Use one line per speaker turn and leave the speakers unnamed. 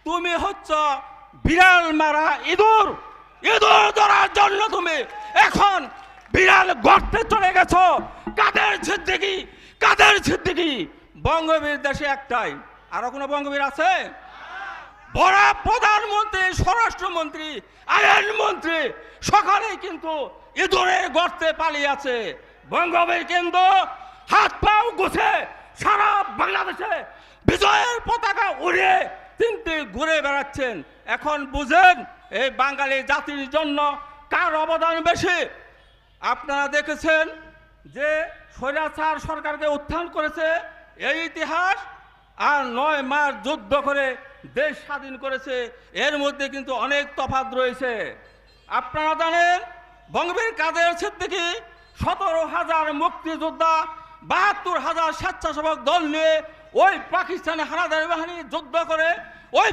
তুমি হচ্ছ বিড়াল মারা ইঁদুর। ইঁদুর ধরার জন্য তুমি এখন বিড়াল গর্তে চলে গেছো। কাদের সিদ্দিকী, কাদের সিদ্দিকী? বঙ্গবীর দেশে একটাই, আরো কোনো বঙ্গবীর আছে? বড় প্রধানমন্ত্রী, স্বরাষ্ট্রমন্ত্রী, আইনমন্ত্রী সকলেই কিন্তু ইঁদুরের গর্তে পালিয়ে আছে। বঙ্গবীর কিন্তু হাত পাও গুছে সারা বাংলাদেশে বিজয়ের পতাকা উড়িয়ে তিনটি ঘুরে বেড়াচ্ছেন। এখন বুঝেন এই বাঙালি জাতির জন্য কার অবদান বেশি। আপনারা দেখেছেন যে স্বৈরাচার সরকারকে উত্থান করেছে এই ইতিহাস, আর 9 মাস যুদ্ধ করে দেশ স্বাধীন করেছে, এর মধ্যে কিন্তু অনেক তফাৎ রয়েছে। আপনারা জানেন বঙ্গবীর কাদের সিদ্দিকী 17,000 মুক্তিযোদ্ধা, 72,000 স্বেচ্ছাসেবক দল নিয়ে ওই পাকিস্তানি হানাদার বাহিনী যুদ্ধ করে